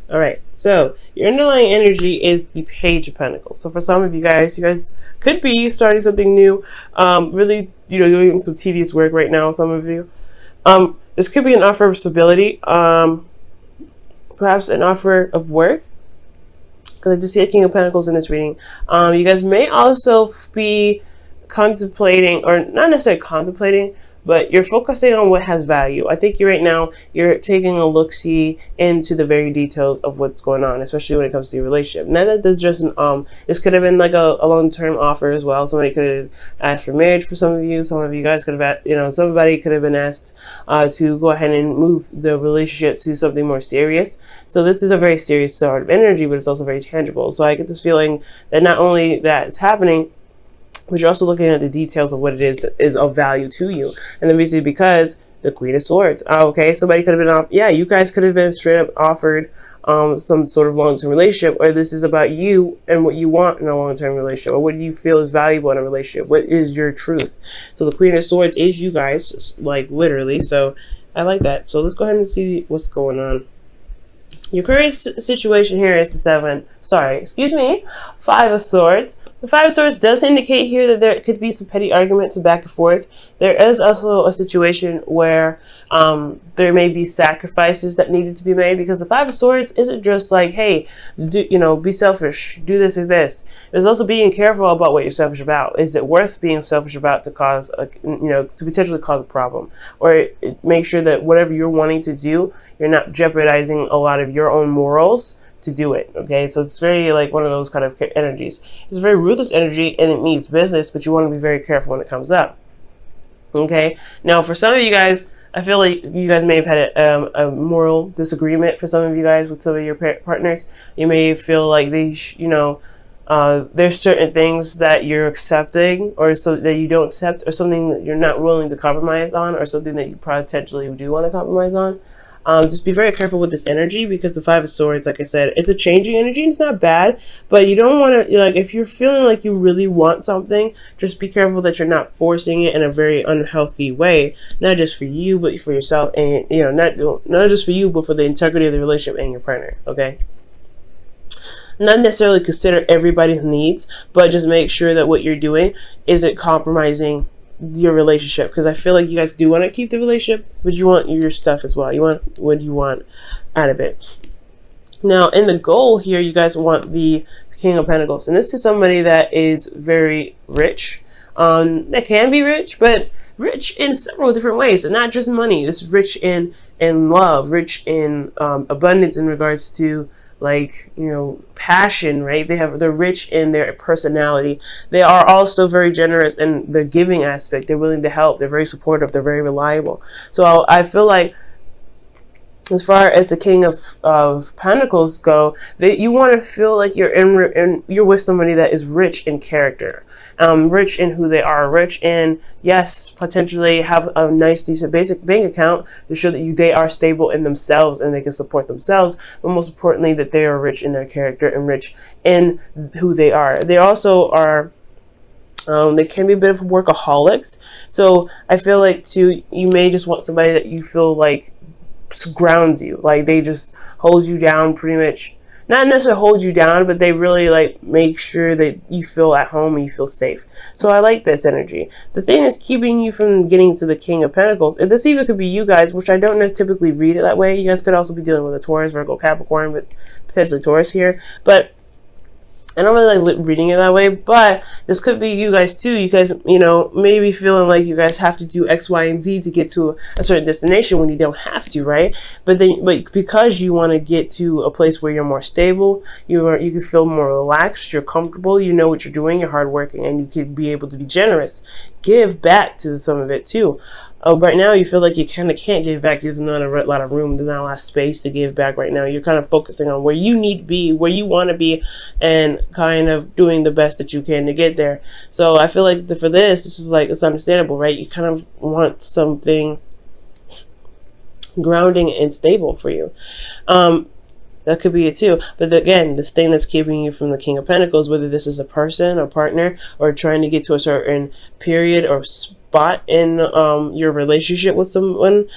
All right, so your underlying energy is the Page of Pentacles. So for some of you guys could be starting something new, really, doing some tedious work right now. Some of you, this could be an offer of stability, perhaps an offer of work. Because I just see a King of Pentacles in this reading. You guys may also be contemplating, or not necessarily contemplating, but you're focusing on what has value. I think you're taking a look-see into the very details of what's going on, especially when it comes to your relationship. Now that this just this could have been like a long-term offer as well. Somebody could have asked for marriage for some of you. Some of you guys could have, somebody could have been asked to go ahead and move the relationship to something more serious. So this is a very serious sort of energy, but it's also very tangible. So I get this feeling that not only that it's happening, but you're also looking at the details of what it is that is of value to you. And the reason because the Queen of Swords. Okay, somebody could have been you guys could have been straight up offered some sort of long-term relationship, or this is about you and what you want in a long-term relationship, or what do you feel is valuable in a relationship. What is your truth? So the Queen of Swords is you guys, like literally. So I like that. So let's go ahead and see what's going on. Your current situation here is the Five of Swords. The Five of Swords does indicate here that there could be some petty arguments back and forth. There is also a situation where there may be sacrifices that needed to be made, because the Five of Swords isn't just like, hey, be selfish, do this or this. There's also being careful about what you're selfish about. Is it worth being selfish about to cause to potentially cause a problem, or make sure that whatever you're wanting to do, you're not jeopardizing a lot of your own morals to do it. Okay, so it's very like one of those kind of energies. It's a very ruthless energy, and it means business, but you want to be very careful when it comes up. Okay, now for some of you guys, I feel like you guys may have had a moral disagreement. For some of you guys with some of your partners, you may feel like they there's certain things that you're accepting, or so that you don't accept, or something that you're not willing to compromise on, or something that you potentially do want to compromise on. Just be very careful with this energy, because the Five of Swords, like I said, it's a changing energy, and it's not bad, but you don't want to, if you're feeling like you really want something, just be careful that you're not forcing it in a very unhealthy way, not just for you, but for yourself, and, not just for you, but for the integrity of the relationship and your partner, okay? Not necessarily consider everybody's needs, but just make sure that what you're doing isn't compromising your relationship, because I feel like you guys do want to keep the relationship, but you want your stuff as well. You want what you want out of it. Now, in the goal here, you guys want the King of Pentacles, and this is somebody that is very rich. That can be rich, but rich in several different ways, and not just money. This is rich in love, rich in abundance in regards to passion, right? They're rich in their personality. They are also very generous in the giving aspect. They're willing to help. They're very supportive. They're very reliable. So I feel like, as far as the King of Pentacles go, that you want to feel like you're with somebody that is rich in character, rich in who they are, rich in, yes, potentially have a nice, decent, basic bank account to show that they are stable in themselves and they can support themselves, but most importantly, that they are rich in their character and rich in who they are. They also are, they can be a bit of workaholics. So I feel like too, you may just want somebody that you feel like grounds you, like they just hold you down, pretty much. Not necessarily hold you down, but they really make sure that you feel at home and you feel safe. So I like this energy. The thing is keeping you from getting to the King of Pentacles, and this even could be you guys, which I don't typically read it that way. You guys could also be dealing with a Taurus, Virgo, Capricorn, but potentially Taurus here. But I don't really like reading it that way, but this could be you guys too. You guys, maybe feeling like you guys have to do X, Y, and Z to get to a certain destination when you don't have to, right? But because you want to get to a place where you're more stable, you can feel more relaxed, you're comfortable, you know what you're doing, you're hardworking, and you can be able to be generous. Give back to some of it too. Right now, you feel like you kind of can't give back. There's not a lot of room. There's not a lot of space to give back right now. You're kind of focusing on where you need to be, where you want to be, and kind of doing the best that you can to get there. So I feel like for this is it's understandable, right? You kind of want something grounding and stable for you. That could be it too. But again, this thing that's keeping you from the King of Pentacles, whether this is a person, a partner, or trying to get to a certain period or spot in your relationship with someone,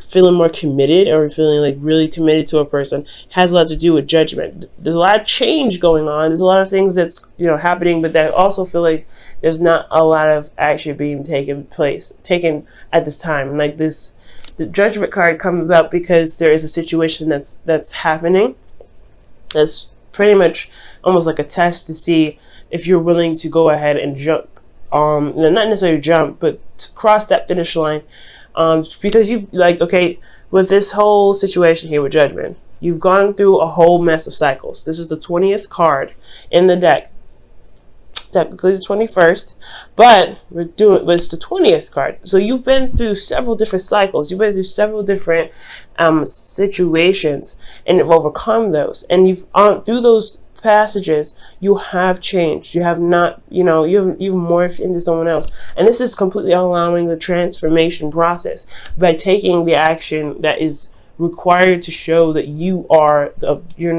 feeling more committed or feeling like really committed to a person has a lot to do with judgment. There's a lot of change going on. There's a lot of things that's, you know, happening, but that also feel like there's not a lot of action being taken at this time. Like this, the judgment card comes up because there is a situation that's happening. That's pretty much almost like a test to see if you're willing to go ahead and jump. Not necessarily jump, but to cross that finish line. Because you've, like, okay, with this whole situation here with judgment, you've gone through a whole mess of cycles. This is the 20th card in the deck. Technically the 21st, but it's the 20th card. So you've been through several different cycles. You've been through several different situations, and you've overcome those. And you've through those passages, you have changed. You have not, you know, you've morphed into someone else. And this is completely allowing the transformation process by taking the action that is required to show that you are that you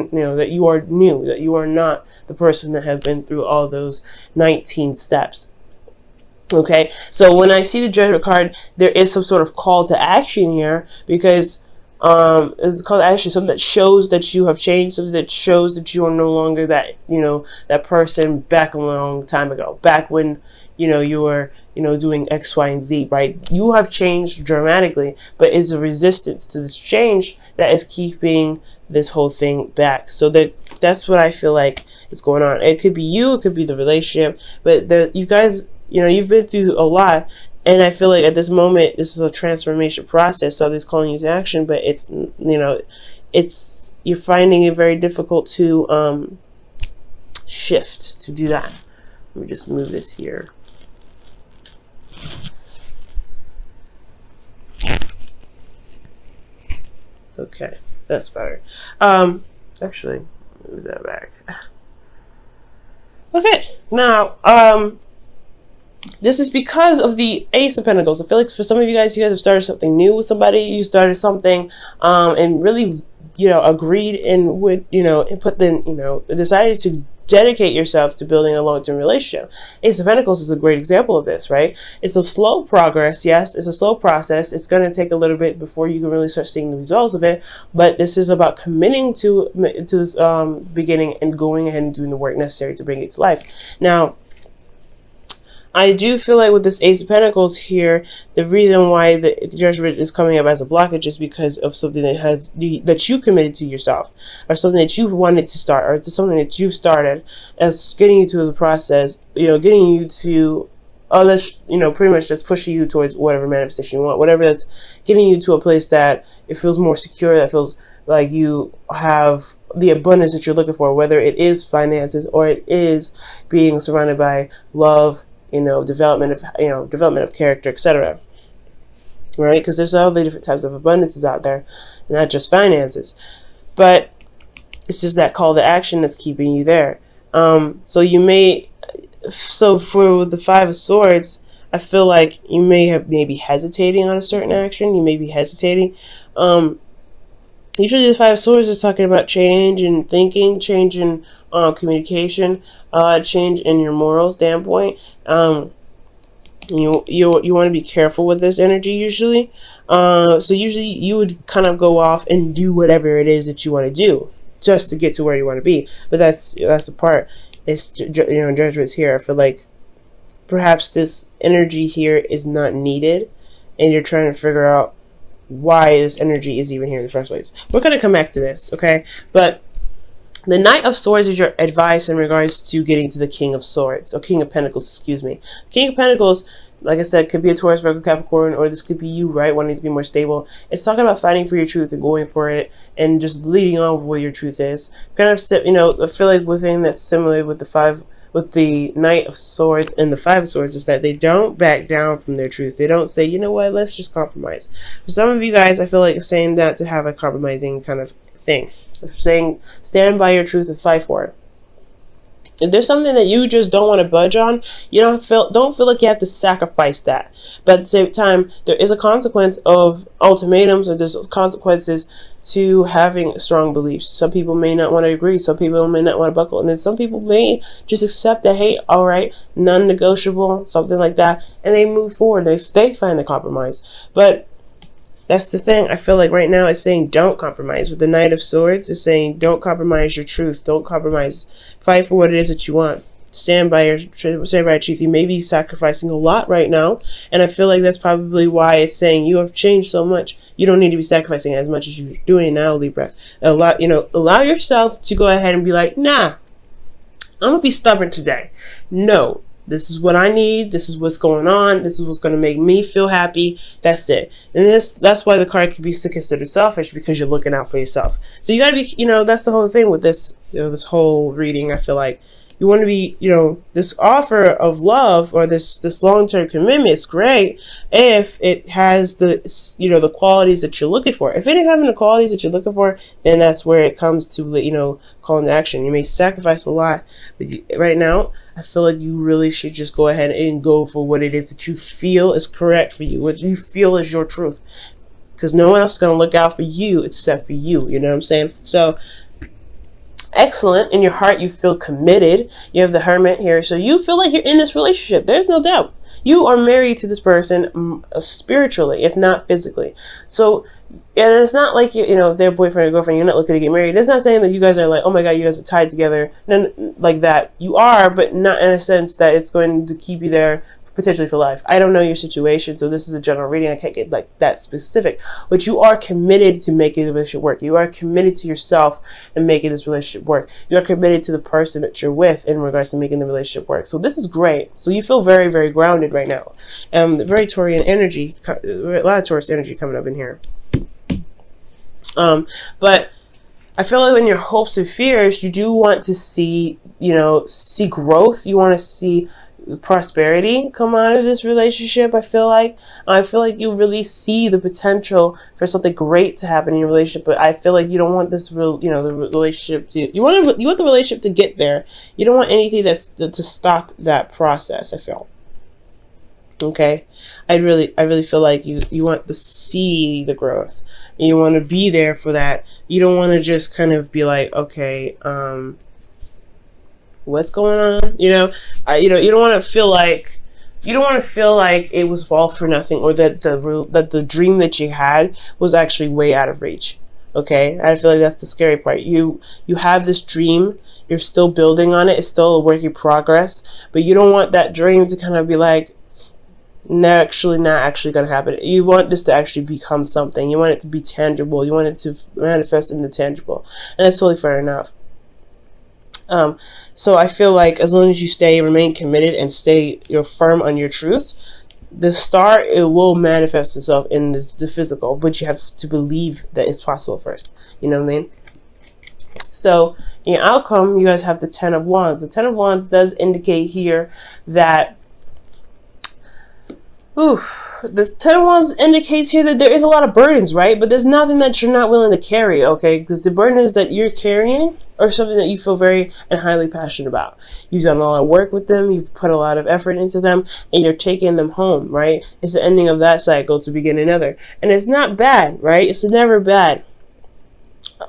are new, that you are not the person that have been through all those 19 steps. Okay, so when I see the judgment card, there is some sort of call to action here, because it's called action, something that shows that you have changed, something that shows that you are no longer that, you know, that person back a long time ago, back when, you know, you were, you know, doing X, Y, and Z, right? You have changed dramatically, but it's a resistance to this change that is keeping this whole thing back. So that's what I feel like is going on. It could be you, it could be the relationship, but you guys, you know, you've been through a lot. And I feel like at this moment, this is a transformation process. So it's calling you to action, but it's, you know, you're finding it very difficult to shift, to do that. Let me just move this here. Okay, that's better. Actually, move that back. Okay, now, this is because of the Ace of Pentacles. I feel like for some of you guys have started something new with somebody. You started something and really, you know, agreed and would, you know, and decided to dedicate yourself to building a long-term relationship. Ace of Pentacles is a great example of this, right? It's a slow progress. Yes, it's a slow process. It's going to take a little bit before you can really start seeing the results of it. But this is about committing to this beginning and going ahead and doing the work necessary to bring it to life. Now, I do feel like with this Ace of Pentacles here, the reason why the judgment is coming up as a blockage is because of something that you committed to yourself, or something that you wanted to start, or something that you've started as getting you to the process, you know, getting you to, you know, pretty much that's pushing you towards whatever manifestation you want, whatever that's getting you to a place that it feels more secure, that feels like you have the abundance that you're looking for, whether it is finances or it is being surrounded by love, you know, development of character, etc. Right? Because there's all the different types of abundances out there, not just finances. But it's just that call to action that's keeping you there. So for the Five of Swords, I feel like you may be hesitating on a certain action. You may be hesitating. Usually the Five of Swords is talking about change in thinking, change in communication, change in your moral standpoint. You want to be careful with this energy usually. So usually you would kind of go off and do whatever it is that you want to do just to get to where you want to be. But that's the part. It's, you know, judgment's here. I feel like perhaps this energy here is not needed, and you're trying to figure out why this energy is even here in the first place. We're going to come back to this, okay? But the Knight of Swords is your advice in regards to getting to the King of Swords, or King of Pentacles, excuse me. King of Pentacles, like I said, could be a Taurus, Virgo, Capricorn, or this could be you, right, wanting to be more stable. It's talking about fighting for your truth and going for it and just leading on with what your truth is. Kind of, you know, I feel like within that's similar with the Knight of Swords and the Five of Swords is that they don't back down from their truth. They don't say, you know what, let's just compromise. For some of you guys, I feel like saying that to have a compromising kind of thing. Saying, stand by your truth and fight for it. If there's something that you just don't want to budge on, you don't feel like you have to sacrifice that. But at the same time, there is a consequence of ultimatums, or there's consequences to having strong beliefs. Some people may not want to agree. Some people may not want to buckle. And then some people may just accept that, hey, all right, non-negotiable, something like that. And they move forward. They find a compromise. But That's the thing. I feel like right now it's saying don't compromise. With the Knight of Swords, it's saying don't compromise your truth. Don't compromise. Fight for what it is that you want. Stand by your truth. You may be sacrificing a lot right now, and I feel like that's probably why it's saying you have changed so much. You don't need to be sacrificing as much as you're doing now, Libra. Allow yourself to go ahead and be like, nah, I'm gonna be stubborn today. No, this is what I need. This is what's going on. This is what's gonna make me feel happy. That's it. And that's why the card could be considered selfish, because you're looking out for yourself. So you gotta be, that's the whole thing with this, this whole reading. I feel like you want to be, this offer of love or this long-term commitment is great if it has the qualities that you're looking for. If it ain't having the qualities that you're looking for, then that's where it comes to, calling to action. You may sacrifice a lot, but right now, I feel like you really should just go ahead and go for what it is that you feel is correct for you, what you feel is your truth. Because no one else is going to look out for you except for you. You know what I'm saying? So, excellent. In your heart, you feel committed. You have the Hermit here. So you feel like you're in this relationship. There's no doubt. You are married to this person spiritually, if not physically. So, and it's not like, if they're boyfriend or girlfriend, you're not looking to get married. It's not saying that you guys are like, oh my God, you guys are tied together. None like that. You are, but not in a sense that it's going to keep you there potentially for life. I don't know your situation, so this is a general reading. I can't get like that specific, but you are committed to making the relationship work. You are committed to yourself and making this relationship work. You are committed to the person that you're with in regards to making the relationship work. So this is great. So you feel very, very grounded right now. Very Taurian energy, a lot of Taurus energy coming up in here. But I feel like in your hopes and fears, you do want to see, see growth. You want to see prosperity come out of this relationship. I feel like you really see the potential for something great to happen in your relationship, but I feel like you don't want this the relationship to, you want the relationship to get there. You don't want anything to stop that process. I feel okay. I really feel like you want to see the growth. You want to be there for that. You don't want to just kind of be like, okay, what's going on? You don't want to feel like it was all for nothing, or that the dream that you had was actually way out of reach. Okay, I feel like that's the scary part. You have this dream, you're still building on it, it's still a work in progress, but you don't want that dream to kind of be like, not actually gonna happen. You want this to actually become something. You want it to be tangible. You want it to manifest in the tangible, and that's totally fair enough. So I feel like as long as you remain committed and you're firm on your truth, the star, it will manifest itself in the physical, but you have to believe that it's possible first. You know what I mean? So in your outcome, you guys have the Ten of Wands. The Ten of Wands does indicate here that the Ten of Wands indicates here that there is a lot of burdens, right? But there's nothing that you're not willing to carry, okay? Because the burdens that you're carrying are something that you feel very and highly passionate about. You've done a lot of work with them, you've put a lot of effort into them, and you're taking them home, right? It's the ending of that cycle to begin another. And it's not bad, right? It's never bad.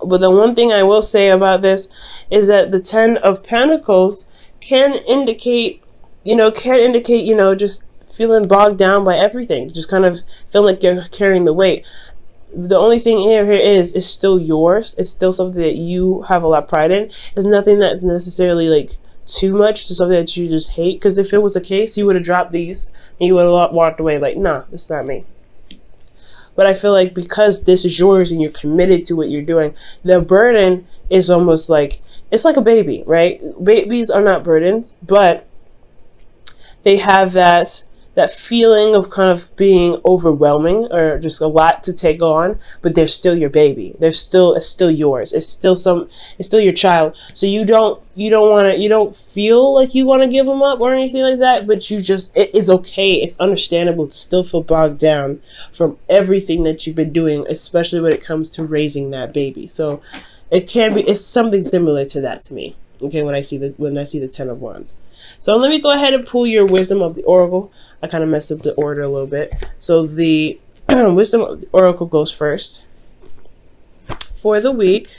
But the one thing I will say about this is that the Ten of Pentacles can indicate, just feeling bogged down by everything, just kind of feeling like you're carrying the weight. The only thing here is still yours. It's still something that you have a lot of pride in. It's nothing that's necessarily like too much to something that you just hate, because if it was the case, you would have dropped these and you would have walked away like, nah, it's not me. But I feel like because this is yours and you're committed to what you're doing, the burden is almost like, it's like a baby, right? Babies are not burdens, but they have that feeling of kind of being overwhelming or just a lot to take on, but they're still your baby. It's still yours. It's still your child. So you don't feel like you want to give them up or anything like that, but it is okay. It's understandable to still feel bogged down from everything that you've been doing, especially when it comes to raising that baby. So it's something similar to that to me. Okay, when I see the Ten of Wands. So let me go ahead and pull your Wisdom of the Oracle. I kind of messed up the order a little bit. So the Wisdom of the Oracle goes first for the week.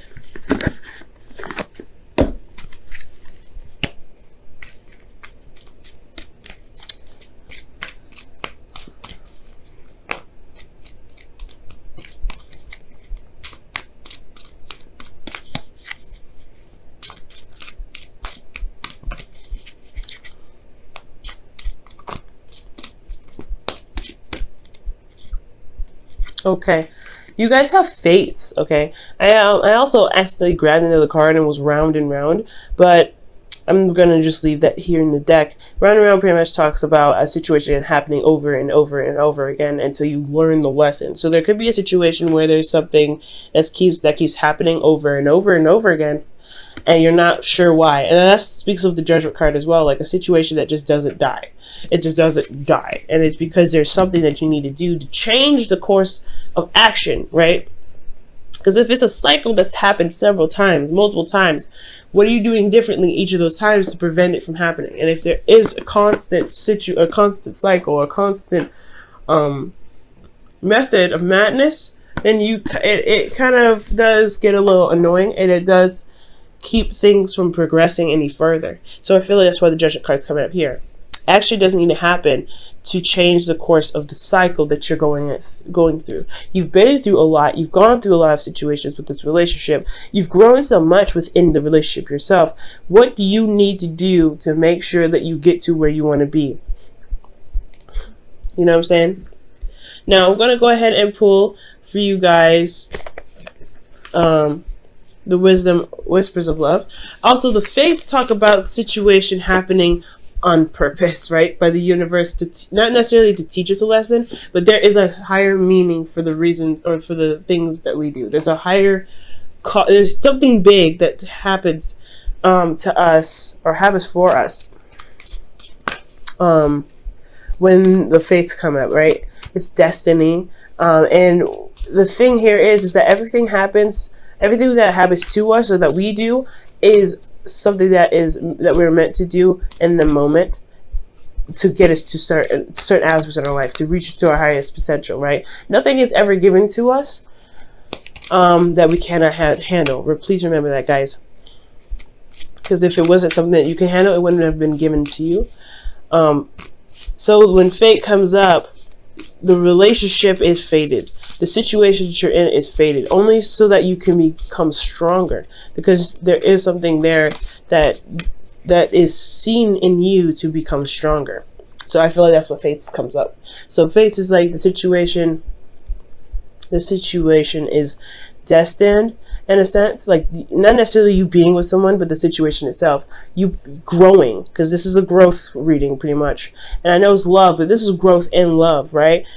Okay. You guys have fates, okay? I also accidentally grabbed into the card and was round and round, but I'm gonna just leave that here in the deck. Round and round pretty much talks about a situation happening over and over and over again until you learn the lesson. So there could be a situation where there's something that keeps happening over and over and over again, and you're not sure why. And that speaks of the Judgment card as well, like a situation that just doesn't die. It just doesn't die, and it's because there's something that you need to do to change the course of action, right? Because if it's a cycle that's happened several times, multiple times, what are you doing differently each of those times to prevent it from happening? And if there is a constant cycle, a constant method of madness, then it kind of does get a little annoying, and it does keep things from progressing any further. So I feel like that's why the Judgment card's coming up here. Actually doesn't need to happen to change the course of the cycle that you're going through. You've been through a lot. You've gone through a lot of situations with this relationship. You've grown so much within the relationship yourself. What do you need to do to make sure that you get to where you want to be? You know what I'm saying? Now I'm going to go ahead and pull for you guys the Wisdom Whispers of Love. Also, the Fates talk about situation happening on purpose, right, by the universe, to not necessarily to teach us a lesson, but there is a higher meaning for the reason or for the things that we do. There's a higher there's something big that happens to us, or happens for us when the fates come up, right? It's destiny. And the thing here is that everything that happens to us or that we do is something that we're meant to do in the moment to get us to certain aspects in our life, to reach us to our highest potential, right? Nothing is ever given to us that we cannot handle. Please remember that, guys. Because if it wasn't something that you can handle, it wouldn't have been given to you. So when fate comes up, the relationship is fated. The situation that you're in is fated, only so that you can become stronger, because there is something there that is seen in you to become stronger. So I feel like that's what fates comes up. So fates is like the situation is destined in a sense, like not necessarily you being with someone, but the situation itself, you growing, because this is a growth reading pretty much. And I know it's love, but this is growth in love, right?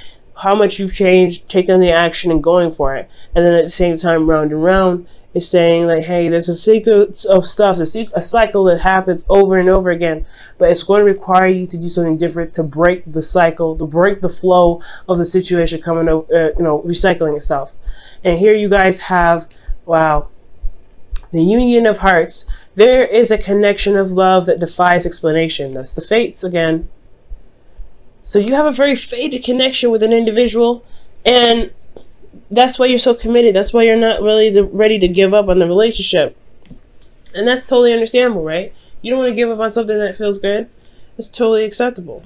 How much you've changed, taking the action and going for it. And then at the same time, round and round, is saying like, hey, there's a sequence of stuff, a cycle that happens over and over again, but it's going to require you to do something different to break the cycle, to break the flow of the situation coming over, recycling itself. And here you guys have, wow, the union of hearts. There is a connection of love that defies explanation. That's the fates again. So you have a very fated connection with an individual, and that's why you're so committed. That's why you're not really ready to give up on the relationship. And that's totally understandable, right? You don't want to give up on something that feels good. It's totally acceptable.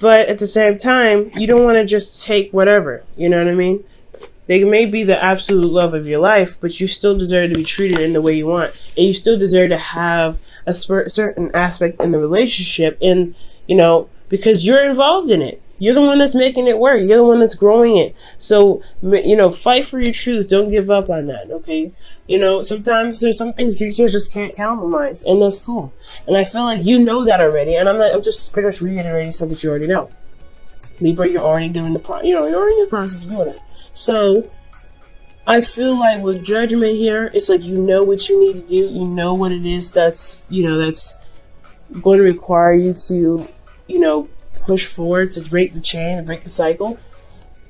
But at the same time, you don't want to just take whatever. You know what I mean? They may be the absolute love of your life, but you still deserve to be treated in the way you want. And you still deserve to have a certain aspect in the relationship, because you're involved in it. You're the one that's making it work. You're the one that's growing it. So, fight for your truth. Don't give up on that, okay? Sometimes there's some things you just can't compromise, and that's cool. And I feel like you know that already, and I'm just pretty much reiterating something that you already know. Libra, you're already doing you're already in the process of doing it. So, I feel like with Judgment here, it's like you know what you need to do. You know what it is that's going to require you to, push forward, to break the chain, and break the cycle.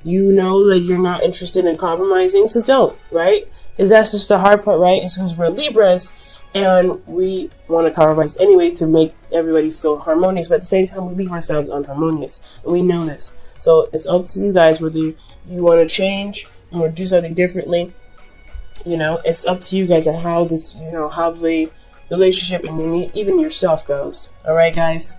You know that you're not interested in compromising, so don't, right? Because that's just the hard part, right? It's because we're Libras, and we want to compromise anyway to make everybody feel harmonious, but at the same time, we leave ourselves unharmonious, and we know this. So it's up to you guys whether you want to change or do something differently. It's up to you guys on how this, how the relationship and even yourself goes. All right, guys.